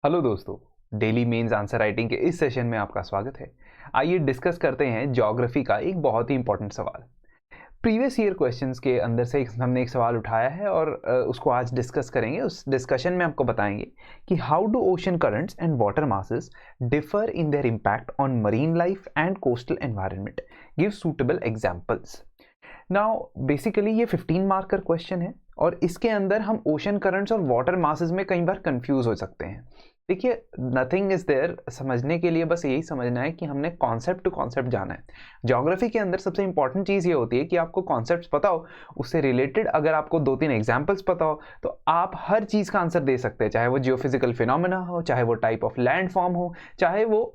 Hello दोस्तों, daily mains answer writing के इस सेशन में आपका स्वागत है। आइए डिस्कस करते हैं ज्योग्राफी का एक बहुत ही इंपॉर्टेंट सवाल। प्रीवियस ईयर क्वेश्चंस के अंदर से हमने एक सवाल उठाया है और उसको आज डिस्कस करेंगे। उस डिस्कशन में आपको बताएंगे कि how do ocean currents and water masses differ in their impact on marine life and coastal environment. Give suitable examples. Now basically ये 15 मार्कर क्वेश्चन है और इसके अंदर हम ओशन करंट्स और वाटर मासेस में कई बार कंफ्यूज हो सकते हैं। देखिए, नथिंग इज देयर, समझने के लिए बस यही समझना है कि हमने कॉन्सेप्ट टू कॉन्सेप्ट जाना है। ज्योग्राफी के अंदर सबसे इंपॉर्टेंट चीज़ ये होती है कि आपको कॉन्सेप्ट्स पता हो, उससे रिलेटेड अगर आपको 2-3 एग्जाम्पल्स पता हो तो आप हर चीज़ का आंसर दे सकते हैं, चाहे वो जियोफिजिकल फिनोमेना हो, चाहे वो टाइप ऑफ लैंड फॉर्म हो, चाहे वो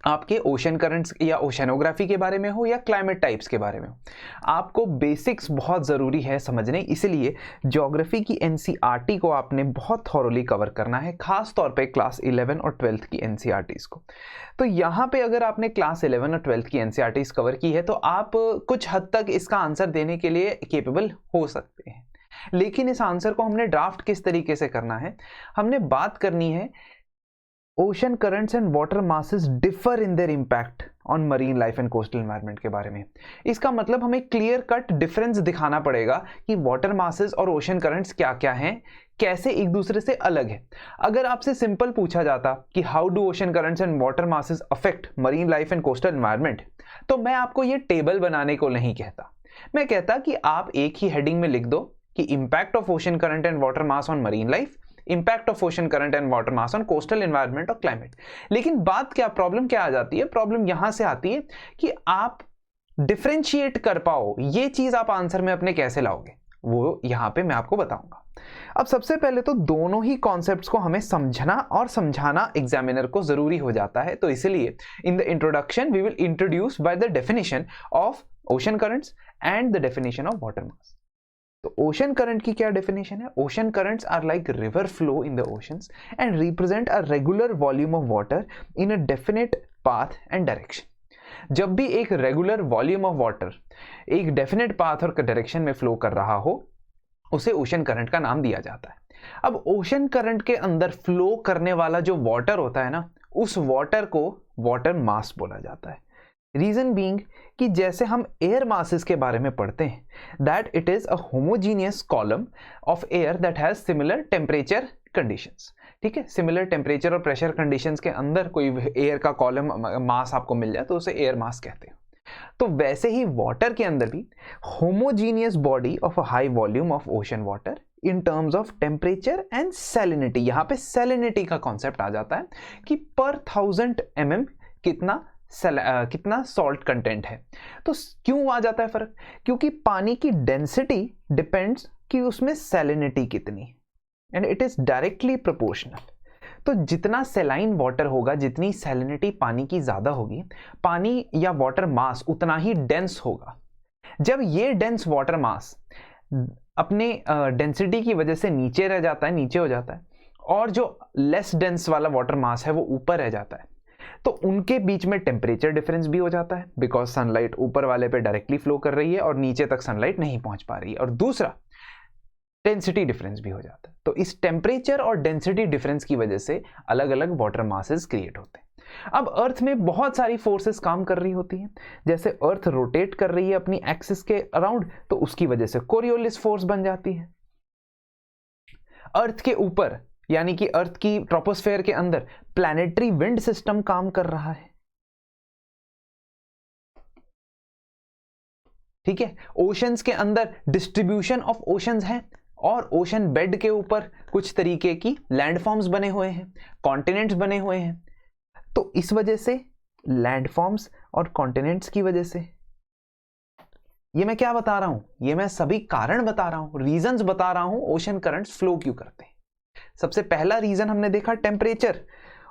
आपके ओशन करंट्स या ओशनोग्राफी के बारे में हो या क्लाइमेट टाइप्स के बारे में हो। आपको बेसिक्स बहुत ज़रूरी है समझने, इसलिए ज्योग्राफी की एनसीईआरटी को आपने बहुत थॉरोली कवर करना है, खास तौर पे क्लास 11 और 12th की एनसीईआरटीज़ को। तो यहाँ पे अगर आपने क्लास 11 और 12th की एनसीईआरटीज़ कवर की है तो आप कुछ हद तक इसका आंसर देने के लिए केपेबल हो सकते हैं। लेकिन इस आंसर को हमने ड्राफ्ट किस तरीके से करना है, हमने बात करनी है ocean currents and water masses differ in their impact on marine life and coastal environment के बारे में। इसका मतलब हमें क्लियर कट डिफरेंस दिखाना पड़ेगा कि वाटर मासेस और ओशन करंट्स क्या क्या हैं, कैसे एक दूसरे से अलग है। अगर आपसे सिंपल पूछा जाता कि how do ocean currents and water masses affect marine life and coastal environment, तो मैं आपको ये टेबल बनाने को नहीं कहता। मैं कहता कि आप एक ही हेडिंग में लिख दो कि impact of ocean current and water mass on marine life, impact of ocean current and water mass on coastal environment और क्लाइमेट। लेकिन प्रॉब्लम क्या आ जाती है? प्रॉब्लम यहां से आती है कि आप डिफरेंशिएट कर पाओ, ये चीज आप आंसर में अपने कैसे लाओगे, वो यहां पे मैं आपको बताऊंगा। अब सबसे पहले तो दोनों ही कॉन्सेप्ट्स को हमें समझना और समझाना एग्जामिनर को जरूरी हो जाता है। तो इसलिए in the introduction we will introduce by the definition of ocean currents and the definition of water mass. तो ओशन करंट की क्या डेफिनेशन है? Ocean currents are like river flow in the oceans and represent a regular volume of water in a definite path and direction. जब भी एक regular volume of water एक definite path और direction में flow कर रहा हो, उसे ओशन करंट का नाम दिया जाता है। अब ओशन करंट के अंदर फ्लो करने वाला जो वाटर होता है ना, उस वाटर को वाटर मास बोला जाता है। रीजन बीइंग कि जैसे हम एयर मासेस के बारे में पढ़ते हैं that it is a homogeneous column of air that has similar temperature conditions. ठीक है, सिमिलर टेम्परेचर और प्रेशर कंडीशंस के अंदर कोई एयर का कॉलम मास आपको मिल जाए तो उसे एयर मास कहते हैं। तो वैसे ही वाटर के अंदर भी homogeneous body of a high volume of ocean water in terms of temperature and salinity. यहाँ पे सैलिनिटी का कॉन्सेप्ट आ जाता है कि पर 1000 mm कितना सॉल्ट कंटेंट है। तो क्यों आ जाता है फर्क? क्योंकि पानी की डेंसिटी डिपेंड्स कि उसमें सैलिनिटी कितनी, and it is directly proportional. तो जितना सेलाइन वाटर होगा, जितनी सैलिनिटी पानी की ज्यादा होगी, पानी या वाटर मास उतना ही डेंस होगा। जब ये डेंस वाटर मास अपने डेंसिटी की वजह से नीचे रह जाता है, नीचे हो जाता है, और जो लेस डेंस वाला वाटर मास है वो ऊपर रह जाता है, तो उनके बीच में टेम्परेचर डिफरेंस भी हो जाता है, बिकॉज सनलाइट ऊपर वाले पे डायरेक्टली फ्लो कर रही है और नीचे तक सनलाइट नहीं पहुंच पा रही है। और दूसरा, डेंसिटी डिफरेंस भी हो जाता है। तो इस टेम्परेचर और डेंसिटी डिफरेंस की वजह से अलग अलग वाटर मासेस क्रिएट होते हैं। अब अर्थ में बहुत सारी फोर्सेस काम कर रही होती हैं। जैसे अर्थ रोटेट कर रही है अपनी एक्सिस के अराउंड, तो उसकी वजह से कोरियोलिस फोर्स बन जाती है। अर्थ के ऊपर यानी कि अर्थ की ट्रोपोस्फेयर के अंदर प्लैनेटरी विंड सिस्टम काम कर रहा है। ठीक है, ओशंस के अंदर डिस्ट्रीब्यूशन ऑफ ओशंस है और ओशन बेड के ऊपर कुछ तरीके की लैंडफॉर्म्स बने हुए हैं, कॉन्टिनेंट्स बने हुए हैं। तो इस वजह से लैंडफॉर्म्स और कॉन्टिनेंट्स की वजह से, ये मैं क्या बता रहा हूं? ये मैं सभी कारण बता रहा हूं, रीजंस बता रहा हूं ओशन करंट्स फ्लो क्यों करते हैं। सबसे पहला रीजन हमने देखा टेम्परेचर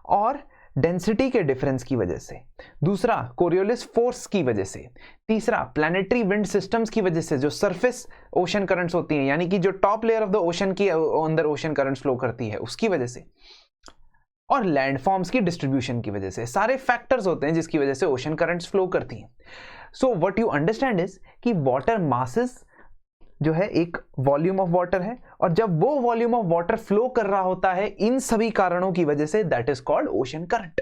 और डेंसिटी के डिफरेंस की वजह से, दूसरा कोरियोलिस फोर्स की वजह से, तीसरा प्लैनेटरी विंड सिस्टम्स की वजह से, जो सरफेस ओशन करंट्स होती हैं यानी कि जो top layer of the ocean की अंदर ओशन करंट्स फ्लो करती है उसकी वजह से, और लैंडफॉर्म्स की डिस्ट्रीब्यूशन की वजह से। सारे फैक्टर्स होते हैं जिसकी वजह से ओशन करंट्स फ्लो करती हैं। So what you understand is कि वाटर मासेस जो है एक वॉल्यूम ऑफ वाटर है, और जब वो वॉल्यूम ऑफ वाटर फ्लो कर रहा होता है इन सभी कारणों की वजह से, that is called ocean current.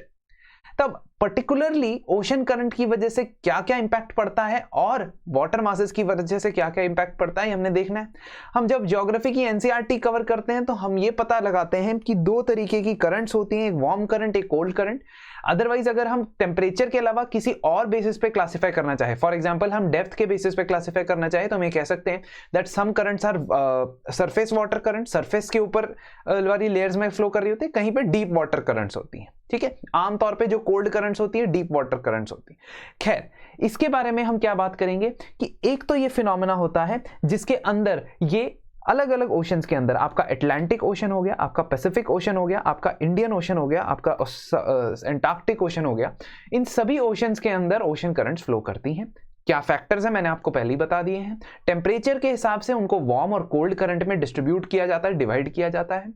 तब पर्टिकुलरली ओशन करंट की वजह से क्या क्या इंपैक्ट पड़ता है और वाटर मासेस की वजह से क्या क्या इंपैक्ट पड़ता है, हमने देखना है। हम जब ज्योग्राफी की एनसीईआरटी कवर करते हैं तो हम ये पता लगाते हैं कि दो तरीके की करंट्स होती हैं, एक वार्म करंट, एक कोल्ड करंट। अदरवाइज अगर हम टेम्परेचर के अलावा किसी और बेसिस पे क्लासिफाई करना चाहे, फॉर एग्जांपल हम डेप्थ के बेसिस पे क्लासिफाई करना चाहे, तो हम ये कह सकते हैं that some currents are surface water current, surface के ऊपर वाली लेयर्स में फ्लो कर रही होती है, कहीं पे डीप वाटर करंट्स होती हैं। ठीक है, आमतौर पे जो कोल्ड करंट्स होती है डीप वाटर करंट्स होती है। खैर, इसके बारे में हम क्या बात करेंगे कि एक तो ये फिनोमेना होता है जिसके अंदर ये अलग अलग ओशंस के अंदर, आपका अटलांटिक ओशन हो गया, आपका पैसिफिक ओशन हो गया, आपका इंडियन ओशन हो गया, आपका एंटार्क्टिक ओशन हो गया, इन सभी ओशंस के अंदर ओशन करंट्स फ्लो करती हैं। क्या फैक्टर्स हैं मैंने आपको पहले ही बता दिए हैं। टेम्परेचर के हिसाब से उनको वार्म और कोल्ड करंट में डिस्ट्रीब्यूट किया जाता है, डिवाइड किया जाता है,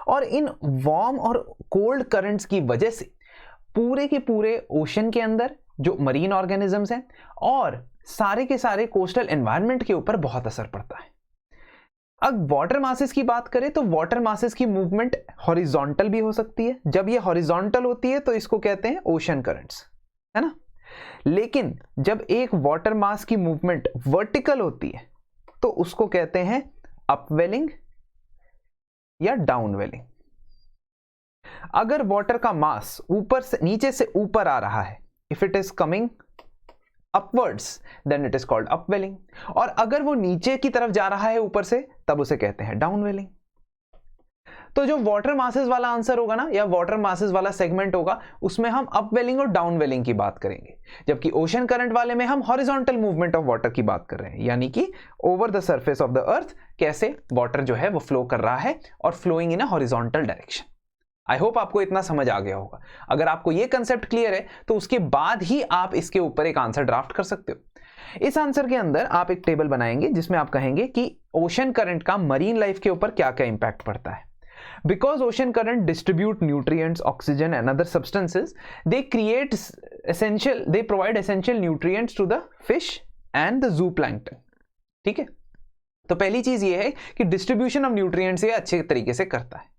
और इन वार्म और कोल्ड करंट्स की वजह से पूरे के पूरे ओशन के अंदर जो मरीन ऑर्गेनिजम्स हैं और सारे के सारे कोस्टल एनवायरनमेंट के ऊपर बहुत असर पड़ता है। अब वाटर मासेस की बात करें तो वाटर मासेस की मूवमेंट हॉरिजॉन्टल भी हो सकती है। जब ये हॉरिजॉन्टल होती है तो इसको कहते हैं ओशन करंट्स, है ना। लेकिन जब एक वाटर मास की मूवमेंट वर्टिकल होती है तो उसको कहते हैं अपवेलिंग या डाउनवेलिंग। अगर वाटर का मास ऊपर से नीचे से ऊपर आ रहा है, if it is coming upwards then it is called upwelling, और अगर वो नीचे की तरफ जा रहा है ऊपर से, तब उसे कहते हैं डाउनवेलिंग। तो जो वाटर मासेस वाला आंसर होगा ना, या वाटर मासेस वाला सेगमेंट होगा, उसमें हम अपवेलिंग और डाउनवेलिंग की बात करेंगे, जबकि ओशन करंट वाले में हम हॉरिजॉन्टल मूवमेंट ऑफ वाटर की बात कर रहे हैं, यानी कि over the surface of the earth कैसे वाटर जो है वो फ्लो कर रहा है और flowing in a horizontal direction. I hope आपको इतना समझ आ गया होगा। अगर आपको यह कंसेप्ट क्लियर है तो उसके बाद ही आप इसके ऊपर एक आंसर ड्राफ्ट कर सकते हो। इस आंसर के अंदर आप एक टेबल बनाएंगे जिसमें आप कहेंगे कि ओशन करंट का मरीन लाइफ के ऊपर क्या क्या इंपैक्ट पड़ता है। Because ocean current distribute nutrients, oxygen and other substances, they provide essential nutrients to the fish and the zooplankton. ठीक है, तो पहली चीज ये है कि डिस्ट्रीब्यूशन ऑफ न्यूट्रिएंट्स ये अच्छे तरीके से करता है।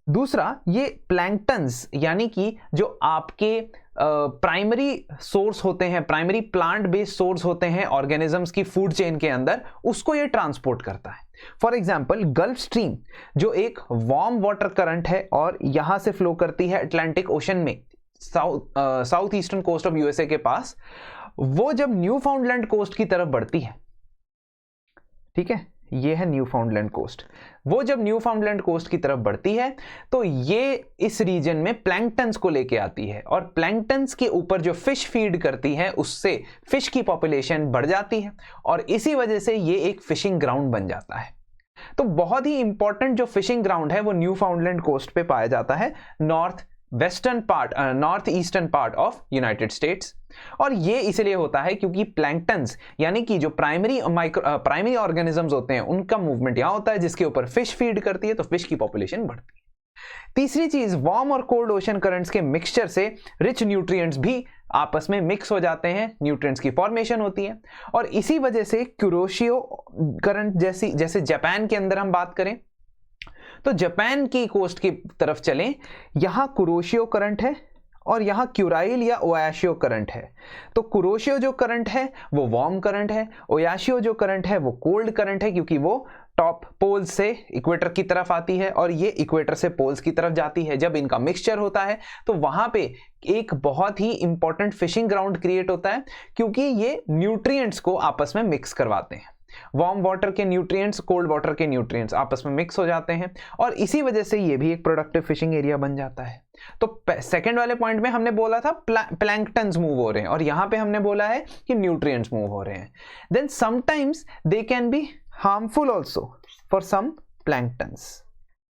दूसरा, ये प्लैंक्टन्स यानी कि जो आपके प्राइमरी सोर्स होते हैं, प्राइमरी प्लांट बेस्ड सोर्स होते हैं ऑर्गेनिजम्स की फूड चेन के अंदर, उसको ये ट्रांसपोर्ट करता है। फॉर एग्जांपल गल्फ स्ट्रीम जो एक वार्म वाटर करंट है और यहां से फ्लो करती है अटलांटिक ओशन में south eastern coast of USA के पास, वो जब न्यू फाउंडलैंड कोस्ट की तरफ बढ़ती है, ठीक है, ये है न्यू फाउंडलैंड कोस्ट, वो जब न्यू फाउंडलैंड कोस्ट की तरफ बढ़ती है तो ये इस रीजन में प्लैंक्टन्स को लेके आती है, और प्लैंक्टन्स के ऊपर जो फिश फीड करती है उससे फिश की पॉपुलेशन बढ़ जाती है, और इसी वजह से ये एक फिशिंग ग्राउंड बन जाता है। तो बहुत ही इंपॉर्टेंट जो फिशिंग ग्राउंड है वो न्यू फाउंडलैंड कोस्ट पे पाया जाता है, north eastern part of United states. और ये इसलिए होता है क्योंकि प्लैंक्टन्स यानी कि जो प्राइमरी ऑर्गेनिजम्स होते हैं उनका मूवमेंट यहां होता है, जिसके ऊपर फिश फीड करती है, तो फिश की पॉपुलेशन बढ़ती है। तीसरी चीज, वार्म और कोल्ड ओशन करंट्स के मिक्सचर से रिच न्यूट्रिएंट्स भी आपस में मिक्स हो जाते हैं, न्यूट्रिएंट्स की फॉर्मेशन होती है, और इसी वजह से कुरोशियो करंट जैसे जापान के अंदर हम बात करें तो जापान की कोस्ट की तरफ चलें, यहां कुरोशियो करंट है और यहां क्यूराइल या ओयाशियो करंट है। तो कुरोशियो जो करंट है वो वार्म करंट है, ओयाशियो जो करंट है वो कोल्ड करंट है, क्योंकि वो टॉप पोल से इक्वेटर की तरफ आती है और ये इक्वेटर से पोल्स की तरफ जाती है। जब इनका मिक्सचर होता है तो वहां पे एक बहुत ही इंपॉर्टेंट फिशिंग ग्राउंड क्रिएट होता है, क्योंकि ये न्यूट्रिएंट्स को आपस में मिक्स करवाते हैं। वार्म वाटर के न्यूट्रिएंट्स, कोल्ड वाटर के न्यूट्रिएंट्स आपस में मिक्स हो जाते हैं, और इसी वजह से ये भी एक प्रोडक्टिव फिशिंग एरिया बन जाता है। तो सेकंड वाले पॉइंट में हमने बोला था प्लैंक्टन्स मूव हो रहे हैं, और यहां पे हमने बोला है कि न्यूट्रिएंट्स मूव हो रहे हैं। Then sometimes they can be harmful also for some planktons.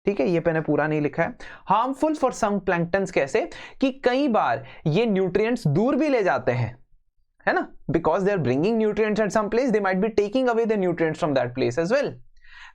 ठीक है, ये मैंने पूरा नहीं लिखा है। हार्मफुल फॉर सम प्लैंक्टन्स कैसे कि कई बार ये न्यूट्रिएंट्स दूर भी ले जाते हैं, है ना, because they are bringing nutrients at some place, they might be taking away the nutrients from that place as well.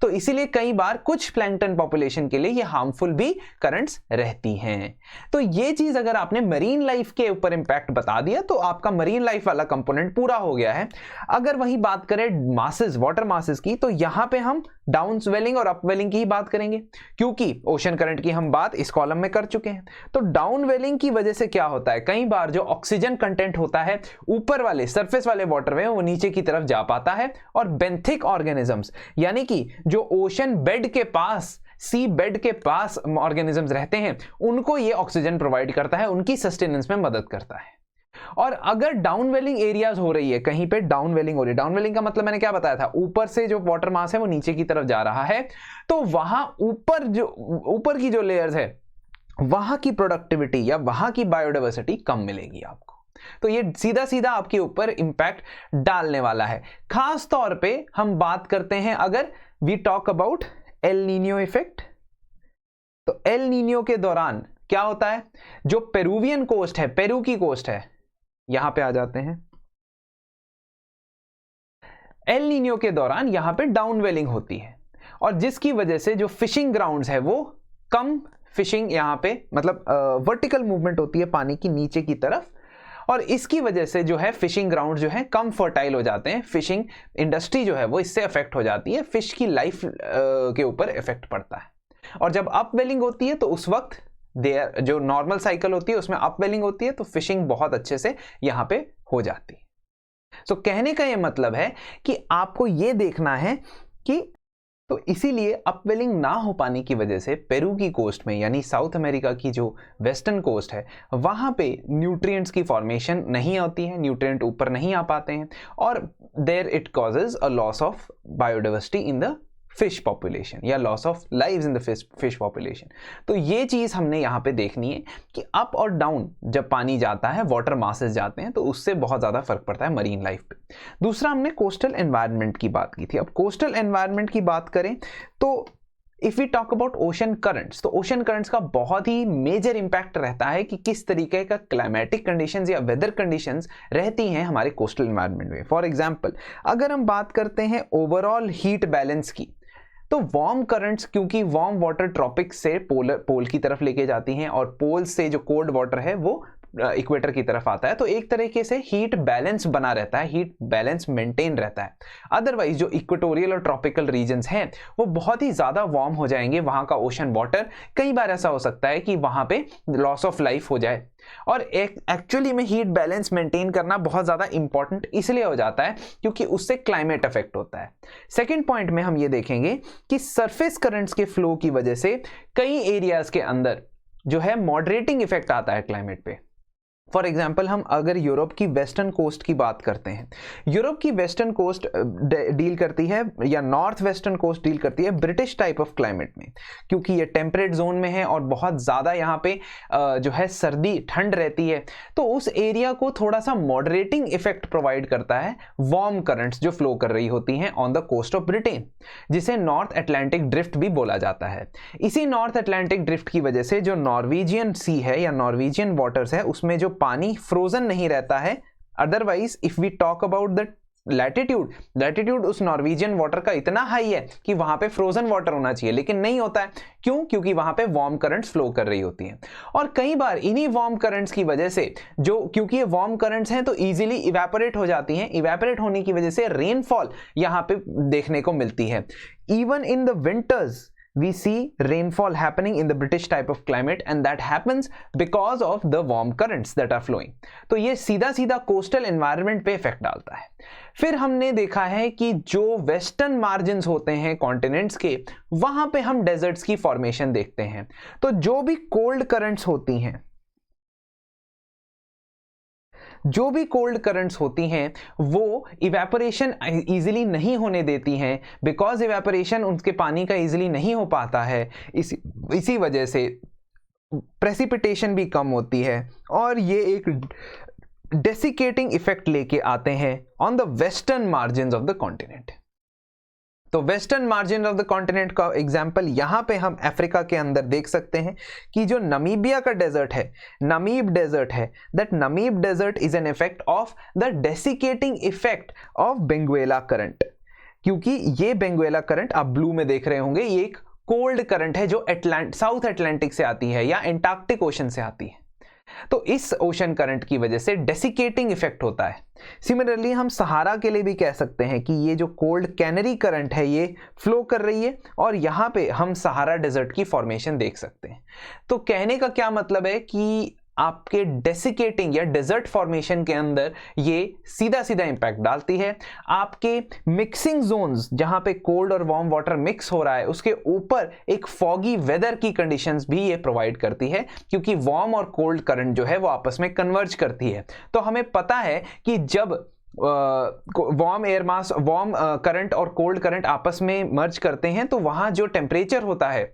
तो इसीलिए कई बार कुछ प्लैंकटन पॉपुलेशन के लिए ये हार्मफुल भी करंट्स रहती हैं। तो ये चीज अगर आपने मरीन लाइफ के ऊपर इंपैक्ट बता दिया तो आपका मरीन लाइफ वाला कंपोनेंट पूरा हो गया है। अगर वही बात करें मासेस, वाटर मासेस की, तो यहां पे हम डाउन स्वेलिंग और अपवेलिंग की ही बात करेंगे, क्योंकि ओशन करंट की हम बात इस कॉलम में कर चुके हैं। तो डाउन वेलिंग की वजह से क्या होता है, कई बार जो ऑक्सीजन कंटेंट होता है ऊपर वाले सरफेस वाले वाटर में वो नीचे की तरफ जा पाता है, और बेंथिक ऑर्गेनिजम्स यानी कि जो ओशन बेड के पास, सी बेड के पास ऑर्गेनिजम्स रहते हैं, उनको ये ऑक्सीजन प्रोवाइड करता है, उनकी सस्टेनेंस में मदद करता है। और अगर डाउन वेलिंग एरियाज हो रही है, कहीं पे डाउन वेलिंग हो रही है, डाउन वेलिंग का मतलब मैंने क्या बताया था, ऊपर से जो वाटर मास है वो नीचे की तरफ जा रहा है, तो वहां ऊपर की जो लेयर्स है वहां की प्रोडक्टिविटी या वहां की बायोडाइवर्सिटी कम मिलेगी आपको। तो ये सीधा सीधा आपके ऊपर इंपैक्ट डालने वाला है। खास तौर पे हम बात करते हैं अगर we talk about El Nino effect, तो एल नीनियो के दौरान क्या होता है, जो पेरुवियन कोस्ट है, पेरू की कोस्ट है, यहां पे आ जाते हैं। एल नीनियो के दौरान यहां पे डाउन वेलिंग होती है, और जिसकी वजह से जो फिशिंग ग्राउंड्स है वो कम फिशिंग, यहां पे मतलब वर्टिकल मूवमेंट होती है पानी की नीचे की तरफ, और इसकी वजह से जो है फिशिंग ग्राउंड जो है कम फर्टाइल हो जाते हैं, फिशिंग इंडस्ट्री जो है वो इससे अफेक्ट हो जाती है, फिश की लाइफ के ऊपर इफेक्ट पड़ता है। और जब अपवेलिंग होती है तो उस वक्त देयर जो नॉर्मल साइकिल होती है उसमें अपवेलिंग होती है, तो फिशिंग बहुत अच्छे से यहां पे हो जाती है। सो कहने का ये मतलब है कि आपको ये देखना है कि, तो इसीलिए अपवेलिंग ना हो पाने की वजह से पेरू की कोस्ट में यानी साउथ अमेरिका की जो वेस्टर्न कोस्ट है वहां पे न्यूट्रिएंट्स की फॉर्मेशन नहीं होती है, न्यूट्रिएंट ऊपर नहीं आ पाते हैं, और there it causes a loss of biodiversity in the fish population या loss of lives in the fish population. तो ये चीज हमने यहाँ पे देखनी है कि अप और डाउन जब पानी जाता है, वाटर मासेस जाते हैं, तो उससे बहुत ज्यादा फर्क पड़ता है मरीन लाइफ पे। दूसरा हमने कोस्टल एनवायरनमेंट की बात की थी। अब कोस्टल एनवायरनमेंट की बात करें तो if we talk about ocean currents, तो ओशन करंट्स का बहुत ही मेजर इंपैक्ट रहता है कि किस तरीके का क्लाइमेटिक कंडीशंस या वेदर कंडीशंस रहती हैं हमारे कोस्टल एनवायरनमेंट में। फॉर एग्जांपल अगर हम बात करते हैं ओवरऑल हीट बैलेंस की, तो वार्म करंट्स, क्योंकि वार्म वाटर ट्रॉपिक से पोल की तरफ लेके जाती हैं, और पोल से जो कोल्ड वाटर है वो इक्वेटर की तरफ आता है, तो एक तरीके से हीट बैलेंस बना रहता है, हीट बैलेंस मेंटेन रहता है। अदरवाइज जो इक्वेटोरियल और ट्रॉपिकल रीजन्स हैं वो बहुत ही ज्यादा वार्म हो जाएंगे, वहां का ओशन वाटर, कई बार ऐसा हो सकता है कि वहां पे लॉस ऑफ लाइफ हो जाए, और एक्चुअली में हीट बैलेंस मेंटेन करना बहुत ज्यादा इंपॉर्टेंट इसलिए हो जाता है क्योंकि उससे क्लाइमेट अफेक्ट होता है। सेकेंड पॉइंट में हम ये देखेंगे कि सरफेस करंट्स के फ्लो की वजह से कई एरियाज के अंदर जो है मॉडरेटिंग इफेक्ट आता है क्लाइमेट पे। फॉर एग्जाम्पल हम अगर यूरोप की वेस्टर्न कोस्ट की बात करते हैं, यूरोप की वेस्टर्न कोस्ट डील करती है या नॉर्थ वेस्टर्न कोस्ट डील करती है ब्रिटिश टाइप ऑफ क्लाइमेट में, क्योंकि ये टेम्परेट जोन में है और बहुत ज़्यादा यहाँ पे जो है सर्दी ठंड रहती है, तो उस एरिया को थोड़ा सा मॉडरेटिंग इफेक्ट प्रोवाइड करता है वार्म करंट्स जो फ्लो कर रही होती हैं on the coast of Britain, जिसे नॉर्थ अटलांटिक ड्रिफ्ट भी बोला जाता है। इसी नॉर्थ अटलांटिक ड्रिफ्ट की वजह से जो नॉर्वेजियन सी है या नॉर्वेजियन वाटर्स है उसमें जो पानी फ्रोजन नहीं रहता है। Otherwise if we talk about the latitude उस नॉर्वेजियन वाटर का इतना हाई है कि वहां पे फ्रोजन वाटर होना चाहिए, लेकिन नहीं होता है। क्यों? क्योंकि वहां पे वार्म करंट्स फ्लो कर रही होती हैं, और कई बार इन्हीं वार्म करंट्स की वजह से जो, क्योंकि ये वार्म करंट्स हैं तो इजीली इवेपोरेट हो जाती हैं, इवेपोरेट होने की वजह से रेनफॉल यहां पे देखने को मिलती है। Even in the winters we see rainfall happening in the British type of climate, and that happens because of the warm currents that are flowing. तो ये सीधा सीधा कोस्टल एनवायरनमेंट पे इफेक्ट डालता है। फिर हमने देखा है कि जो वेस्टर्न मार्जिन्स होते हैं कॉन्टिनेंट्स के, वहां पे हम डेजर्ट्स की फॉर्मेशन देखते हैं। तो जो भी कोल्ड करंट्स होती हैं, जो भी कोल्ड करंट्स होती हैं वो इवेपोरेशन इजीली नहीं होने देती हैं, बिकॉज इवेपोरेशन उनके पानी का इजीली नहीं हो पाता है। इसी वजह से प्रेसिपिटेशन भी कम होती है, और ये एक डेसिकेटिंग इफेक्ट लेके आते हैं on the western margins of the continent. तो western margin of the continent का एग्जांपल यहां पे हम अफ्रीका के अंदर देख सकते हैं कि जो नमीबिया का डेजर्ट है, नमीब डेजर्ट है, that Namib desert is an effect of the desiccating effect of Benguela current. क्योंकि ये बेंगुएला करंट आप ब्लू में देख रहे होंगे, ये एक कोल्ड करंट है जो साउथ अटलांटिक से आती है या एंटार्क्टिक ओशन से आती है। तो इस ओशन करंट की वजह से डेसिकेटिंग इफेक्ट होता है। सिमिलरली हम सहारा के लिए भी कह सकते हैं कि ये जो कोल्ड कैनरी करंट है ये फ्लो कर रही है और यहाँ पे हम सहारा डेजर्ट की फॉर्मेशन देख सकते हैं। तो कहने का क्या मतलब है कि आपके डेसिकेटिंग या डेजर्ट फॉर्मेशन के अंदर ये सीधा सीधा इंपैक्ट डालती है। आपके मिक्सिंग जोन्स जहां पे कोल्ड और वार्म वाटर मिक्स हो रहा है उसके ऊपर एक फॉगी वेदर की कंडीशंस भी ये प्रोवाइड करती है, क्योंकि वार्म और कोल्ड करंट जो है वो आपस में कन्वर्ज करती है। तो हमें पता है कि जब warm air mass, warm current और कोल्ड करंट आपस में मर्ज करते हैं तो वहां जो टेम्परेचर होता है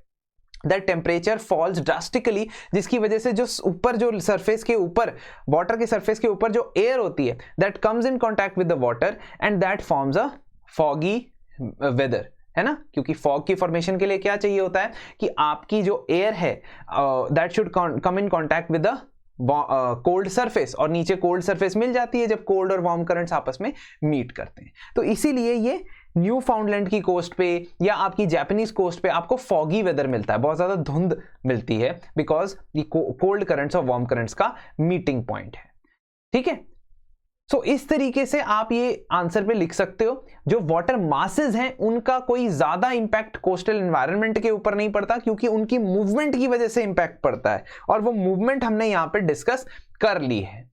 that temperature falls drastically, जिसकी वजह से जो ऊपर जो सरफेस के ऊपर वाटर के सरफेस के ऊपर जो एयर होती है that comes in contact with the water and that forms a foggy weather, है ना। क्योंकि फॉग की फॉर्मेशन के लिए क्या चाहिए होता है कि आपकी जो एयर है that should come in contact with the cold surface, और नीचे कोल्ड सरफेस मिल जाती है जब कोल्ड और वार्म करंट्स आपस में मीट करते हैं। तो इसीलिए ये न्यू फाउंडलैंड की कोस्ट पे या आपकी जापानीज कोस्ट पे आपको फॉगी वेदर मिलता है, बहुत ज्यादा धुंध मिलती है, बिकॉज ये कोल्ड करंट्स और वार्म करंट्स का मीटिंग पॉइंट है। ठीक है, सो इस तरीके से आप ये आंसर पे लिख सकते हो। जो वाटर मासेस हैं उनका कोई ज्यादा इंपैक्ट कोस्टल एनवायरनमेंट के ऊपर नहीं पड़ता, क्योंकि उनकी मूवमेंट की वजह से इंपैक्ट पड़ता है और वो मूवमेंट हमने यहां पे डिस्कस कर ली है।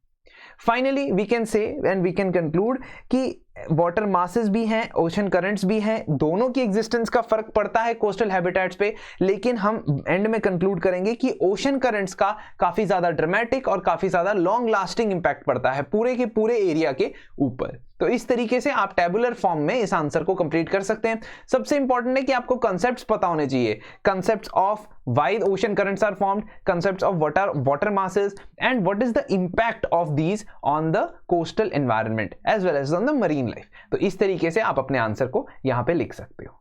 Finally we can say and we can conclude कि वाटर मासेस भी हैं, ओशन करंट्स भी हैं, दोनों की एग्जिस्टेंस का फर्क पड़ता है कोस्टल हैबिटेट्स पे, लेकिन हम एंड में कंक्लूड करेंगे कि ओशन करंट्स का काफी ज्यादा ड्रामेटिक और काफी ज्यादा लॉन्ग लास्टिंग इंपैक्ट पड़ता है पूरे के पूरे एरिया के ऊपर। तो इस तरीके से आप टेबुलर फॉर्म में इस आंसर को कंप्लीट कर सकते हैं। सबसे इंपॉर्टेंट है कि आपको कंसेप्ट्स पता होने चाहिए, concepts of why ocean currents are formed, concepts of water masses and what is the impact of these on the coastal environment as well as on the marine life. तो इस तरीके से आप अपने आंसर को यहां पे लिख सकते हो।